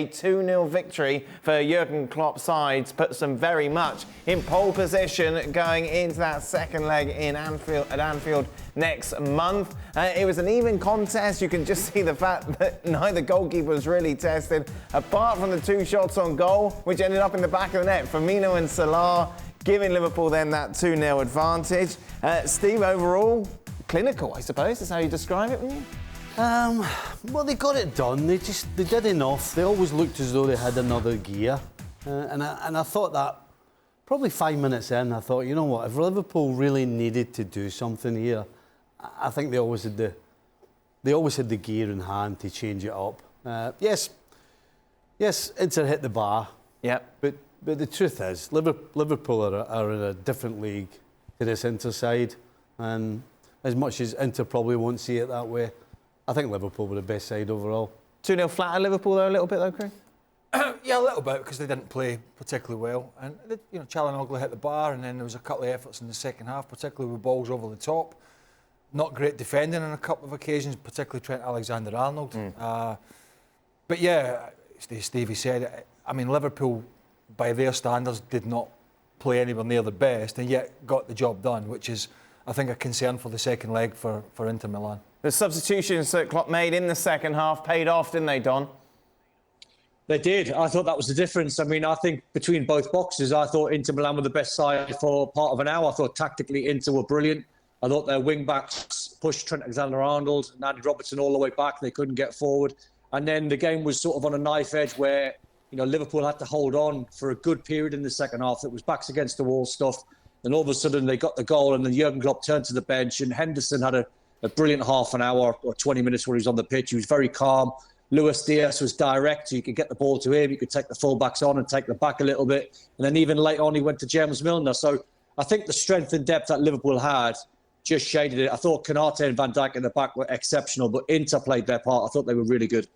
A 2-0 victory for Jurgen Klopp's side puts them very much in pole position going into that second leg at Anfield next month. It was an even contest. You can just see the fact that neither goalkeeper was really tested, apart from the 2 shots on goal, which ended up in the back of the net. Firmino and Salah giving Liverpool then that 2-0 advantage. Steve, overall, clinical, I suppose, is how you describe it, wouldn't you? Well, they got it done. They did enough. They always looked as though they had another gear. And I thought that probably 5 minutes in, I thought, you know what, if Liverpool really needed to do something here, I think they always had the gear in hand to change it up. Yes, Inter hit the bar. Yeah. But the truth is, Liverpool are in a different league to this Inter side. And as much as Inter probably won't see it that way, I think Liverpool were the best side overall. 2-0 flat at Liverpool, though, a little bit, though, Craig? Yeah, a little bit, because they didn't play particularly well. And, Çalhanoğlu hit the bar, and then there was a couple of efforts in the second half, particularly with balls over the top. Not great defending on a couple of occasions, particularly Trent Alexander-Arnold. But yeah, as Stevie said, I mean, Liverpool, by their standards, did not play anywhere near the best, and yet got the job done, which is, I think, a concern for the second leg for Inter Milan. The substitutions that Klopp made in the second half paid off, didn't they, Don? They did. I thought that was the difference. I mean, I think between both boxes, I thought Inter Milan were the best side for part of an hour. I thought tactically Inter were brilliant. I thought their wing-backs pushed Trent Alexander-Arnold and Andy Robertson all the way back. They couldn't get forward. And then the game was sort of on a knife edge where, Liverpool had to hold on for a good period in the second half. It was backs against the wall stuff. And all of a sudden they got the goal, and then Jurgen Klopp turned to the bench, and Henderson had a brilliant half an hour or 20 minutes where he was on the pitch. He was very calm. Luis Diaz was direct, so you could get the ball to him. You could take the full-backs on and take the back a little bit. And then even later on, he went to James Milner. So I think the strength and depth that Liverpool had just shaded it. I thought Konate and Van Dijk in the back were exceptional, but Inter played their part. I thought they were really good.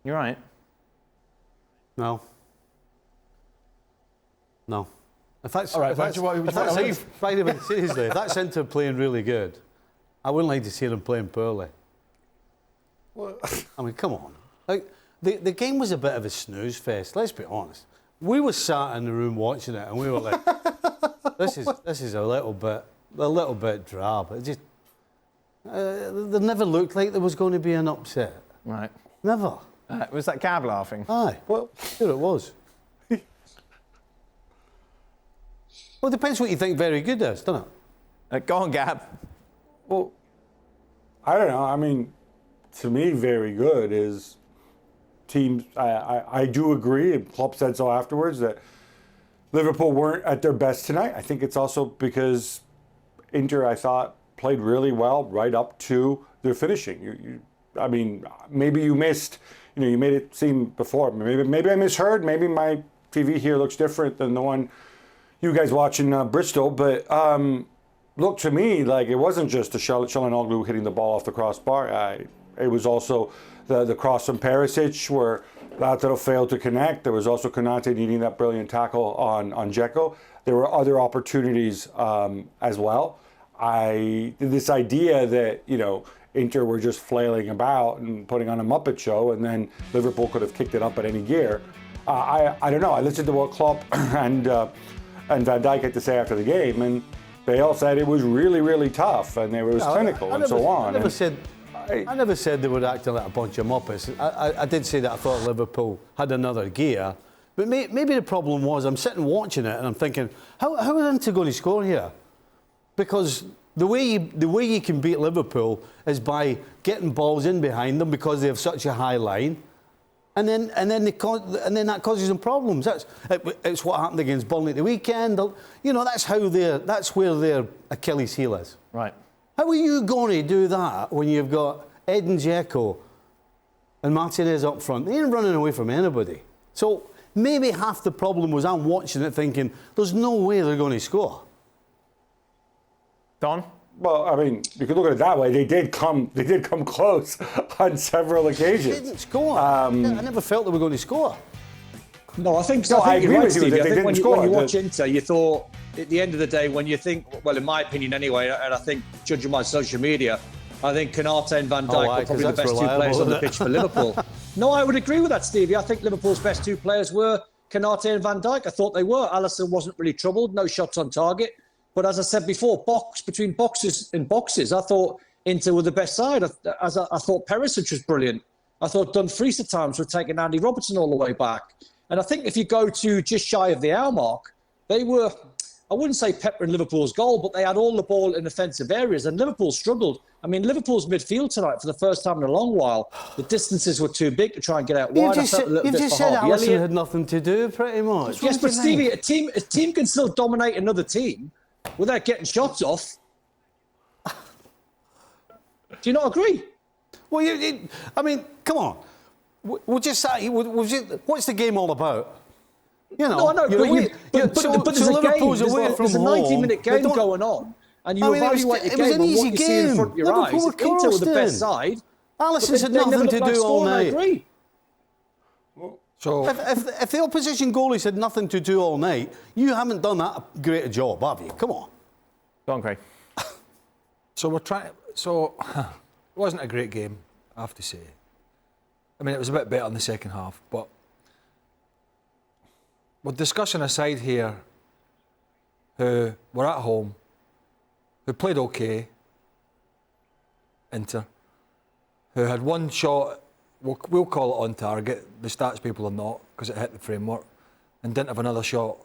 You're right. No. If that's, all right, if that's, seriously, if that's Inter playing really good, I wouldn't like to see them playing poorly. Well, I mean, come on. Like, the game was a bit of a snooze fest, let's be honest. We were sat in the room watching it, and we were like, this is a little bit drab. It just, there never looked like there was going to be an upset. Right. Never. Was that Gab laughing? Aye. Well, sure it was. Well, it depends what you think very good is, doesn't it? Go on, Gab. Well, I don't know. I mean, to me, very good is teams. I do agree, and Klopp said so afterwards, that Liverpool weren't at their best tonight. I think it's also because Inter, I thought, played really well right up to their finishing. I mean, maybe you missed, you made it seem before. Maybe I misheard. Maybe my TV here looks different than the one you guys watching Bristol, but looked to me like it wasn't just the Çalhanoğlu hitting the ball off the crossbar. It was also the cross from Perisic where Lautaro failed to connect. There was also Konate needing that brilliant tackle on Dzeko. There were other opportunities as well. This idea that, Inter were just flailing about and putting on a Muppet show, and then Liverpool could have kicked it up at any gear. I don't know. I listened to what Klopp and Van Dijk had to say after the game, and they all said it was really, really tough, and it was clinical and so on. I never said they were acting like a bunch of Muppets. I did say that I thought Liverpool had another gear, but maybe the problem was I'm sitting watching it and I'm thinking, how are Inter going to score here? Because the way you can beat Liverpool is by getting balls in behind them because they have such a high line. And then that causes them problems. It's what happened against Burnley at the weekend. That's where their Achilles heel is. Right. How are you going to do that when you've got Edin Dzeko and Martinez up front? They ain't running away from anybody. So maybe half the problem was I'm watching it thinking there's no way they're going to score. Don? Well, I mean, you could look at it that way. They did come close on several occasions. They didn't score. I never felt they were going to score. No, I think I agree with you. I think when you watch Inter, you thought at the end of the day, when you think, well, in my opinion anyway, and I think judging by social media, I think Konate and Van Dijk were probably the best two players on the pitch for Liverpool. No, I would agree with that, Stevie. I think Liverpool's best two players were Konate and Van Dijk. I thought they were. Alisson wasn't really troubled, no shots on target. But as I said before, between boxes, I thought Inter were the best side. I thought Perisic was brilliant. I thought Dumfries at times were taking Andy Robertson all the way back. And I think if you go to just shy of the hour mark, they were, I wouldn't say peppering Liverpool's goal, but they had all the ball in offensive areas, and Liverpool struggled. I mean, Liverpool's midfield tonight, for the first time in a long while, the distances were too big to try and get out wide. You've just said Alisson had nothing to do, pretty much. Yes, but Stevie, a team can still dominate another team without getting shots off. Do you not agree? Well, I mean, come on. What's the game all about? You know, no, I know, but there's a game. There's a 90-minute game going on, and you evaluate the game and what you see in front of your eyes. Inter were the best side. Alisson's had nothing to do all night. I agree. So if the opposition goalie's had nothing to do all night, you haven't done that great a job, have you? Come on. Go on, Craig. So it wasn't a great game, I have to say. I mean, it was a bit better in the second half, but with discussion aside here, who were at home, who played okay, Inter, who had one shot, we'll call it on target, the stats people are not, because it hit the framework, and didn't have another shot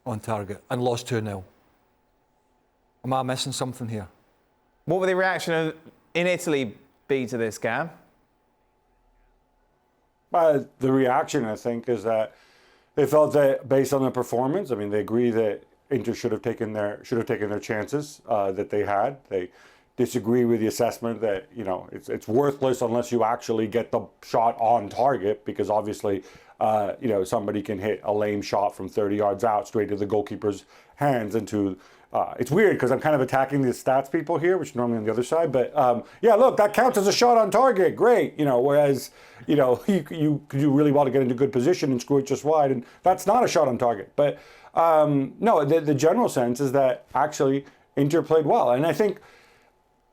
on target, and lost 2-0. Am I missing something here? What would the reaction in Italy be to this, Gab? The reaction, I think, is that they felt that based on the performance, I mean, they agree that Inter should have taken their chances that they had. They disagree with the assessment that, you know, it's worthless unless you actually get the shot on target, because obviously, you know, somebody can hit a lame shot from 30 yards out straight to the goalkeeper's hands into. It's weird because I'm kind of attacking the stats people here, which is normally on the other side. But yeah, look, that counts as a shot on target. Great, you know. Whereas, you know, you do really well to get into good position and screw it just wide, and that's not a shot on target. But no, the general sense is that actually Inter played well, and I think,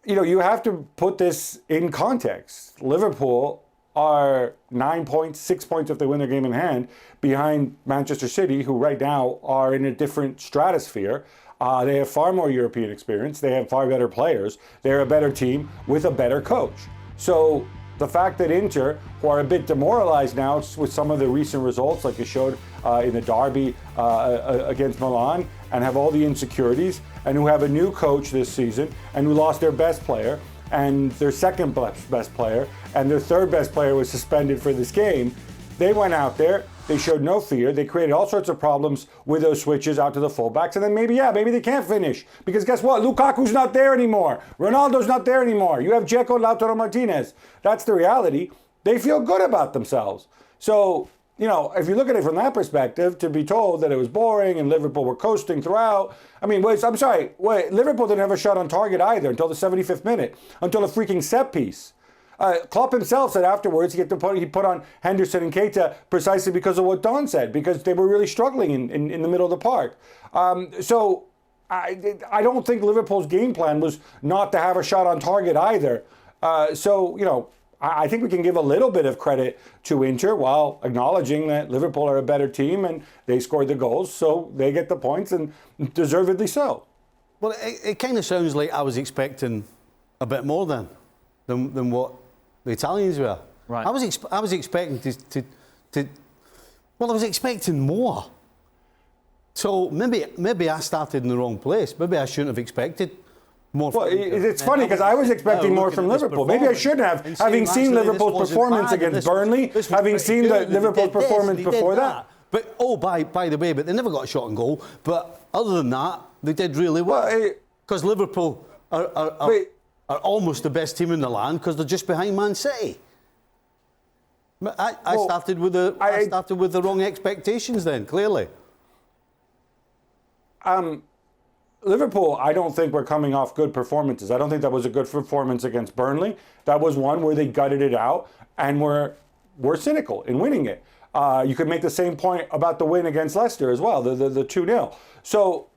you know, you have to put this in context. Liverpool are 9 points, 6 points if they win their game in hand, behind Manchester City, who right now are in a different stratosphere. They have far more European experience. They have far better players. They're a better team with a better coach. So the fact that Inter, who are a bit demoralized now with some of the recent results, like you showed in the derby against Milan, and have all the insecurities, and who have a new coach this season, and who lost their best player, and their second best player, and their third best player was suspended for this game, they went out there. They showed no fear. They created all sorts of problems with those switches out to the fullbacks. And then maybe they can't finish. Because guess what? Lukaku's not there anymore. Ronaldo's not there anymore. You have Dzeko, Lautaro Martinez. That's the reality. They feel good about themselves. So, you know, if you look at it from that perspective, to be told that it was boring and Liverpool were coasting throughout. I mean, Liverpool didn't have a shot on target either until the 75th minute, until a freaking set piece. Klopp himself said afterwards he put on Henderson and Keita precisely because of what Don said, because they were really struggling in the middle of the park. So I don't think Liverpool's game plan was not to have a shot on target either. So, you know, I think we can give a little bit of credit to Inter while acknowledging that Liverpool are a better team and they scored the goals, so they get the points, and deservedly so. Well, it kind of sounds like I was expecting a bit more than what the Italians were. Right. I was expecting I was expecting more. So maybe I started in the wrong place. Maybe I shouldn't have expected more. Well, it's funny because I was expecting more from Liverpool. Maybe I shouldn't have, having seen Liverpool's performance against Burnley, having seen the Liverpool's performance before that. But by the way, they never got a shot on goal. But other than that, they did really well. Because Liverpool are almost the best team in the land because they're just behind Man City. I started with the wrong expectations then, clearly. Liverpool, I don't think we're coming off good performances. I don't think that was a good performance against Burnley. That was one where they gutted it out and were cynical in winning it. You could make the same point about the win against Leicester as well, the 2-0. So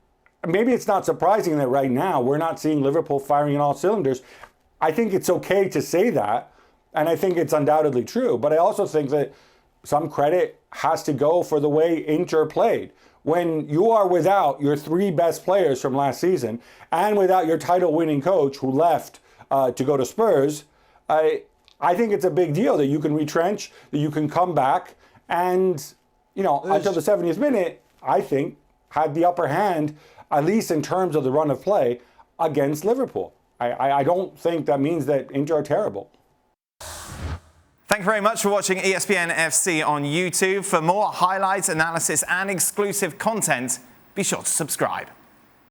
maybe it's not surprising that right now we're not seeing Liverpool firing on all cylinders. I think it's okay to say that. And I think it's undoubtedly true. But I also think that some credit has to go for the way Inter played. When you are without your 3 best players from last season and without your title-winning coach who left to go to Spurs, I think it's a big deal that you can retrench, that you can come back, and until the 70th minute, I think had the upper hand, at least in terms of the run of play, against Liverpool. I don't think that means that Inter are terrible. Thank you very much for watching ESPN FC on YouTube. For more highlights, analysis and exclusive content, be sure to subscribe.